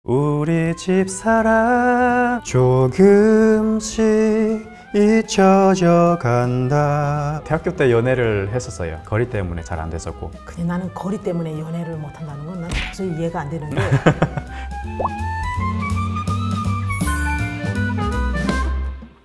우리 집사람 조금씩 잊혀져 간다. 대학교 때 연애를 했었어요. 거리 때문에 잘 안 됐었고. 근데 나는 거리 때문에 연애를 못한다는 건 난 도저히 이해가 안 되는데.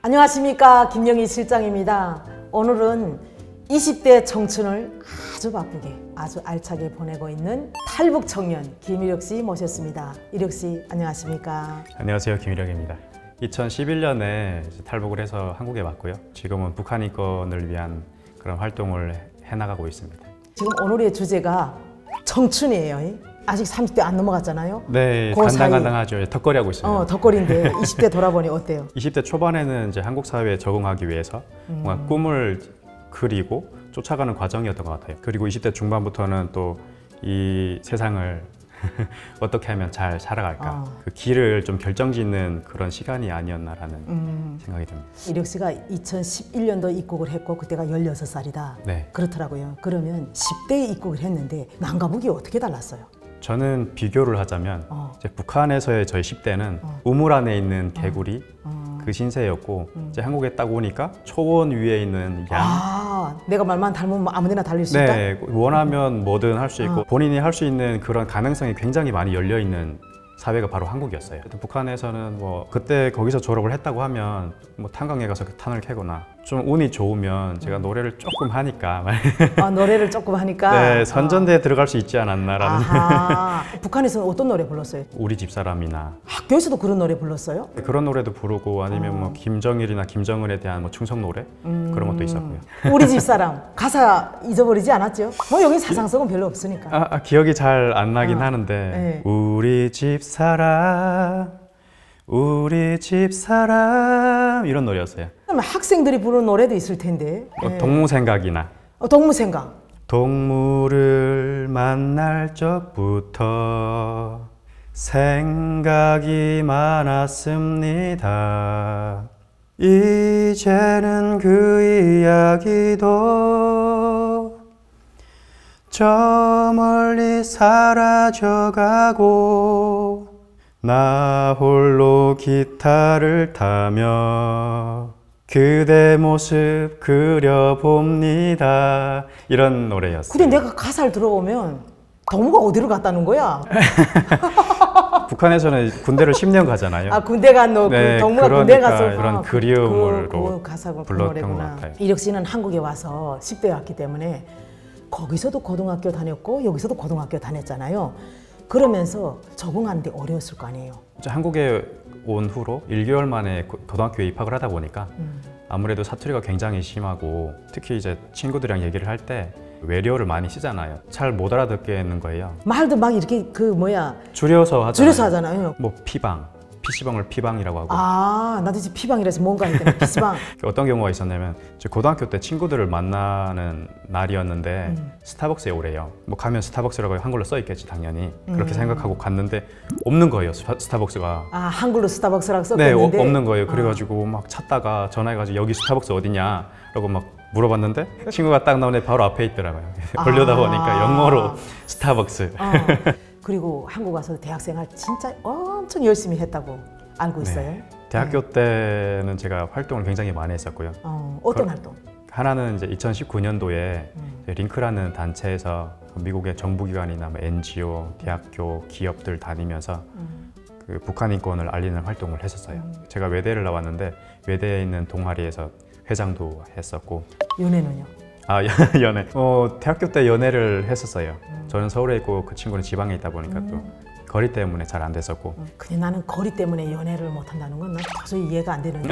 안녕하십니까, 김영희 실장입니다. 오늘은 20대 청춘을 아주 바쁘게 아주 알차게 보내고 있는 탈북 청년 김일혁 씨 모셨습니다. 일혁 씨 안녕하십니까? 안녕하세요, 김일혁입니다. 2011년에 탈북을 해서 한국에 왔고요. 지금은 북한 인권을 위한 그런 활동을 해나가고 있습니다. 지금 오늘의 주제가 청춘이에요. 아직 30대 안 넘어갔잖아요. 네, 간당간당하죠. 턱걸이 하고 있어요. 턱걸이인데 20대 돌아보니 어때요? 20대 초반에는 이제 한국 사회에 적응하기 위해서 뭔가 꿈을 그리고 쫓아가는 과정이었던 것 같아요. 그리고 20대 중반부터는 또 이 세상을 어떻게 하면 잘 살아갈까, 그 길을 좀 결정짓는 그런 시간이 아니었나라는 생각이 듭니다. 일혁 씨가 2011년도 입국을 했고 그때가 16살이다. 네. 그렇더라고요. 그러면 10대에 입국을 했는데 남과북이 어떻게 달랐어요? 저는 비교를 하자면 이제 북한에서의 저희 10대는 우물 안에 있는 개구리 그 신세였고 이제 한국에 딱 오니까 초원 위에 있는 양. 내가 말만 닮으면 아무데나 달릴 수 있다? 네, 원하면 뭐든 할 수 있고 본인이 할 수 있는 그런 가능성이 굉장히 많이 열려 있는 사회가 바로 한국이었어요. 북한에서는 뭐 그때 거기서 졸업을 했다고 하면 뭐 탄광에 가서 탄을 캐거나 좀 운이 좋으면 제가 노래를 조금 하니까 노래를 조금 하니까 네, 선전대에 들어갈 수 있지 않았나라는. 북한에서는 어떤 노래 불렀어요? 우리 집사람이나. 학교에서도 그런 노래 불렀어요? 그런 노래도 부르고 아니면 뭐 김정일이나 김정은에 대한 뭐 충성 노래 그런 것도 있었고요. 우리 집사람 가사 잊어버리지 않았죠? 뭐 여기 사상성은 별로 없으니까. 기억이 잘 안 나긴 하는데 네. 우리 집사람 우리 집사람 이런 노래였어요. 그러면 학생들이 부르는 노래도 있을 텐데. 동무생각이나 동무생각. 동물을 만날 적부터 생각이 많았습니다. 이제는 그 이야기도 저 멀리 사라져가고 나 홀로 기타를 타며 그대 모습 그려봅니다. 이런 노래였어요. 근데 내가 가사를 들어보면 동무가 어디로 갔다는 거야? 북한에서는 군대를 10년 가잖아요. 군대 간 너, 네, 동무가 그러니까 군대 가서 그런 그리움으로 그 가사가 불렀던 것 같아요. 일혁 씨는 한국에 와서 10대에 왔기 때문에 거기서도 고등학교 다녔고 여기서도 고등학교 다녔잖아요. 그러면서 적응하는데 어려웠을 거 아니에요? 한국에 온 후로 1개월 만에 고등학교에 입학을 하다 보니까 아무래도 사투리가 굉장히 심하고 특히 이제 친구들이랑 얘기를 할 때 외래어를 많이 쓰잖아요. 잘 못 알아듣겠는 거예요. 말도 막 이렇게 줄여서 하잖아요. 줄여서 하잖아요. 뭐 피방, PC방을 피방이라고 하고. 나도 지금 피방이라서 뭔가 했더니 PC방. 어떤 경우가 있었냐면 고등학교 때 친구들을 만나는 날이었는데 스타벅스에 오래요. 뭐 가면 스타벅스라고 한글로 써 있겠지 당연히. 그렇게 생각하고 갔는데 없는 거예요, 스타벅스가. 한글로 스타벅스라고 써 네, 있는데 없는 거예요. 그래가지고 막 찾다가 전화해가지고 여기 스타벅스 어디냐 라고 막 물어봤는데 친구가 딱 나오네 바로 앞에 있더라고요. 보려다 보니까 영어로 스타벅스. 그리고 한국 와서 대학생활 진짜 엄청 열심히 했다고 알고 있어요. 네. 대학교 때는 제가 활동을 굉장히 많이 했었고요. 어떤 활동? 하나는 이제 2019년도에 링크라는 단체에서 미국의 정부기관이나 뭐 NGO, 대학교, 기업들 다니면서 그 북한 인권을 알리는 활동을 했었어요. 제가 외대를 나왔는데 외대에 있는 동아리에서 회장도 했었고. 연애는요? 연애. 대학교 때 연애를 했었어요. 저는 서울에 있고 그 친구는 지방에 있다 보니까 또 거리 때문에 잘 안 됐었고. 근데 나는 거리 때문에 연애를 못한다는 건 난 도저히 이해가 안 되는데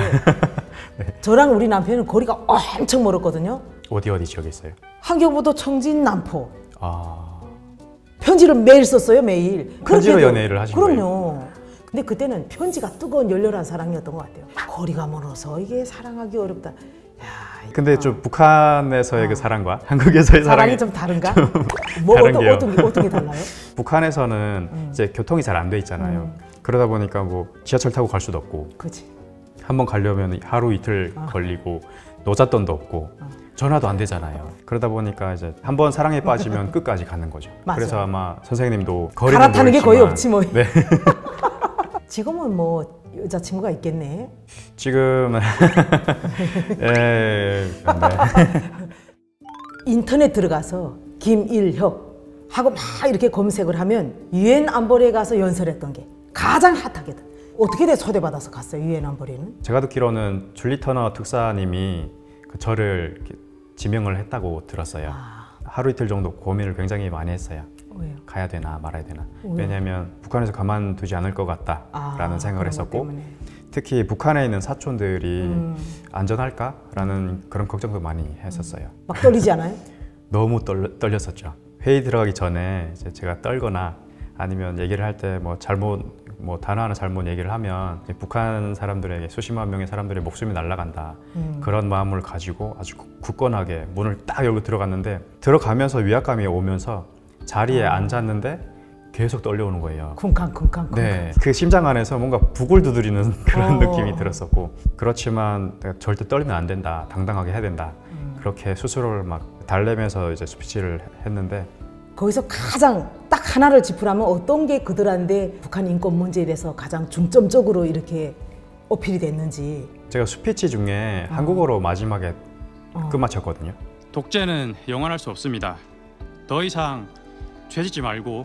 네. 저랑 우리 남편은 거리가 엄청 멀었거든요. 어디 지역에 있어요? 한경부도 청진, 남포. 편지를 매일 썼어요, 매일. 편지로 연애를 하신 거예요? 그럼요. 근데 그때는 편지가 뜨거운 열렬한 사랑이었던 것 같아요. 거리가 멀어서 이게 사랑하기 어렵다. 근데 좀 북한에서의 그 사랑과 한국에서의 사랑이 좀 다른가? 어떤 게 달라요? 북한에서는 이제 교통이 잘 안 돼 있잖아요. 그러다 보니까 뭐 지하철 타고 갈 수도 없고, 그치. 한번 가려면 하루 이틀 걸리고 노잣돈도 없고 전화도 안 되잖아요. 그러다 보니까 이제 한번 사랑에 빠지면 끝까지 가는 거죠. 맞아요. 그래서 아마 선생님도 거리는 갈아타는 게 거의 없지 뭐. 네. 지금은 뭐 여자친구가 있겠네. 지금은 네. 인터넷 들어가서 김일혁 하고 막 이렇게 검색을 하면 유엔 안보리에 가서 연설했던 게 가장 핫하거든. 어떻게 돼 초대받아서 갔어요, 유엔 안보리는? 제가 듣기로는 줄리 터너 특사님이 저를 이렇게 지명을 했다고 들었어요. 하루 이틀 정도 고민을 굉장히 많이 했어요. 왜요? 가야 되나 말아야 되나. 왜요? 왜냐하면 북한에서 가만두지 않을 것 같다라는 생각을 그런 것 했었고, 때문에. 특히 북한에 있는 사촌들이 안전할까라는 그런 걱정도 많이 했었어요. 막 떨리지 않아요? 너무 떨렸었죠. 회의 들어가기 전에 이제 제가 떨거나 아니면 얘기를 할 때 뭐 단어 하나 잘못 얘기를 하면 북한 사람들에게 수십만 명의 사람들의 목숨이 날아간다. 그런 마음을 가지고 아주 굳건하게 문을 딱 열고 들어갔는데, 들어가면서 위압감이 오면서 자리에 앉았는데 계속 떨려오는 거예요. 쿵쾅쿵쾅. 네, 그 심장 안에서 뭔가 북을 두드리는 그런 느낌이 들었었고, 그렇지만 내가 절대 떨리면 안 된다, 당당하게 해야 된다, 그렇게 스스로를 막 달래면서 이제 스피치를 했는데, 거기서 가장 딱 하나를 짚으라면 어떤 게 그들한테 북한 인권 문제에 대해서 가장 중점적으로 이렇게 어필이 됐는지. 제가 스피치 중에 한국어로 마지막에 끝마쳤거든요. 독재는 영원할 수 없습니다. 더 이상 죄짓지 말고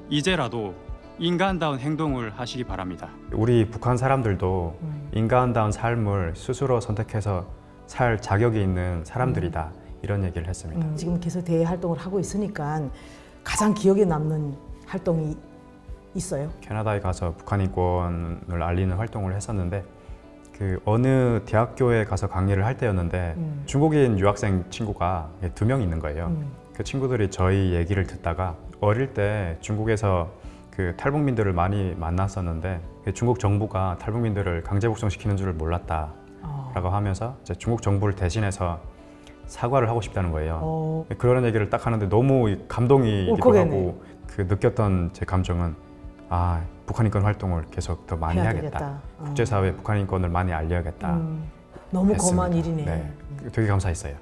이제라도 인간다운 행동을 하시기 바랍니다. 우리 북한 사람들도 인간다운 삶을 스스로 선택해서 살 자격이 있는 사람들이다, 이런 얘기를 했습니다. 지금 계속 대외 활동을 하고 있으니까 가장 기억에 남는 활동이 있어요? 캐나다에 가서 북한 인권을 알리는 활동을 했었는데, 그 어느 대학교에 가서 강의를 할 때였는데 중국인 유학생 친구가 2명 있는 거예요. 그 친구들이 저희 얘기를 듣다가 어릴 때 중국에서 그 탈북민들을 많이 만났었는데 중국 정부가 탈북민들을 강제 북송시키는 줄을 몰랐다라고 하면서 이제 중국 정부를 대신해서 사과를 하고 싶다는 거예요. 그런 얘기를 딱 하는데 너무 감동이기도 하고, 그 느꼈던 제 감정은 북한 인권 활동을 계속 더 많이 해야겠다. 국제사회에 북한 인권을 많이 알려야겠다. 너무 했습니다. 고마운 일이네. 네, 되게 감사했어요.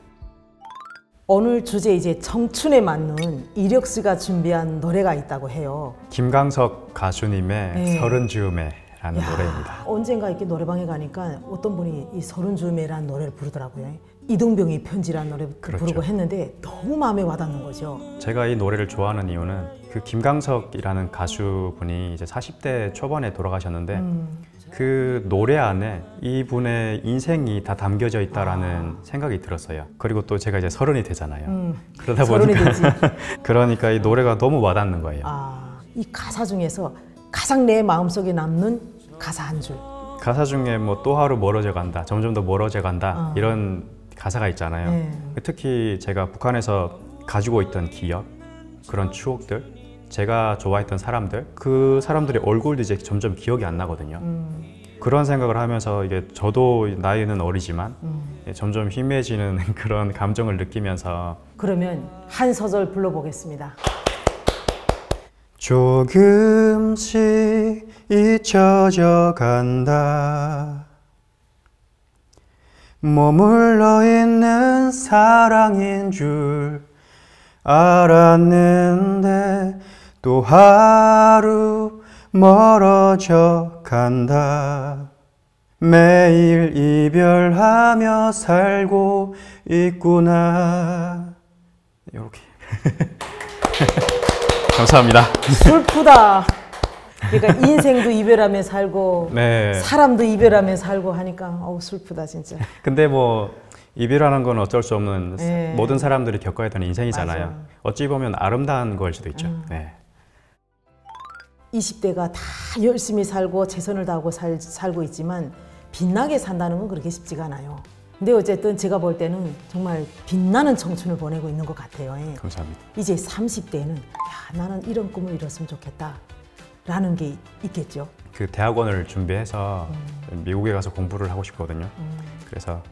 오늘 주제 이제 청춘에 맞는 이력 씨가 준비한 노래가 있다고 해요. 김광석 가수님의 네. 서른 즈음에라는 노래입니다. 언젠가 이렇게 노래방에 가니까 어떤 분이 이 서른 즈음에라는 노래를 부르더라고요. 이등병이 편지라는 노래 그렇죠. 부르고 했는데 너무 마음에 와닿는 거죠. 제가 이 노래를 좋아하는 이유는 그 김광석이라는 가수분이 이제 40대 초반에 돌아가셨는데 그 노래 안에 이분의 인생이 다 담겨져 있다라는 생각이 들었어요. 그리고 또 제가 이제 30이 되잖아요. 그러다 보니까 그러니까 이 노래가 너무 와닿는 거예요. 이 가사 중에서 가장 내 마음속에 남는 가사 한 줄. 가사 중에 뭐 또 하루 멀어져 간다, 점점 더 멀어져 간다, 이런 가사가 있잖아요. 특히 제가 북한에서 가지고 있던 기억, 그런 추억들, 제가 좋아했던 사람들, 그 사람들의 얼굴도 이제 점점 기억이 안 나거든요. 그런 생각을 하면서 이게 저도 나이는 어리지만 점점 희미해지는 그런 감정을 느끼면서, 그러면 한 소절 불러보겠습니다. 조금씩 잊혀져 간다, 머물러 있는 사랑인 줄 알았는데 또 하루 멀어져 간다, 매일 이별하며 살고 있구나. 이렇게. 감사합니다. 슬프다. 그러니까 인생도 이별하며 살고 네. 사람도 이별하며 살고 하니까 어우 슬프다 진짜. 근데 뭐 이별하는 건 어쩔 수 없는 네. 모든 사람들이 겪어야 되는 인생이잖아요. 맞아. 어찌 보면 아름다운 걸 수도 있죠. 네. 20대가 다 열심히 살고 최선을 다하고 살고 있지만 빛나게 산다는 건 그렇게 쉽지가 않아요. 근데 어쨌든 제가 볼 때는 정말 빛나는 청춘을 보내고 있는 것 같아요. 감사합니다. 이제 30대는 나는 이런 꿈을 이뤘으면 좋겠다 라는 게 있겠죠. 그 대학원을 준비해서 미국에 가서 공부를 하고 싶거든요. 그래서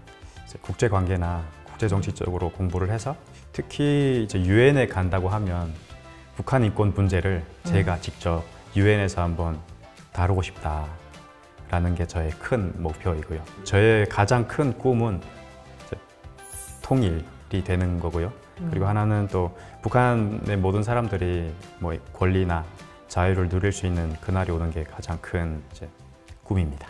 이제 국제 관계나 국제 정치 쪽으로 공부를 해서, 특히 이제 유엔에 간다고 하면 북한 인권 문제를 제가 직접 유엔에서 한번 다루고 싶다라는 게 저의 큰 목표이고요. 저의 가장 큰 꿈은 이제 통일이 되는 거고요. 그리고 하나는 또 북한의 모든 사람들이 뭐 권리나 자유를 누릴 수 있는 그날이 오는 게 가장 큰 이제 꿈입니다.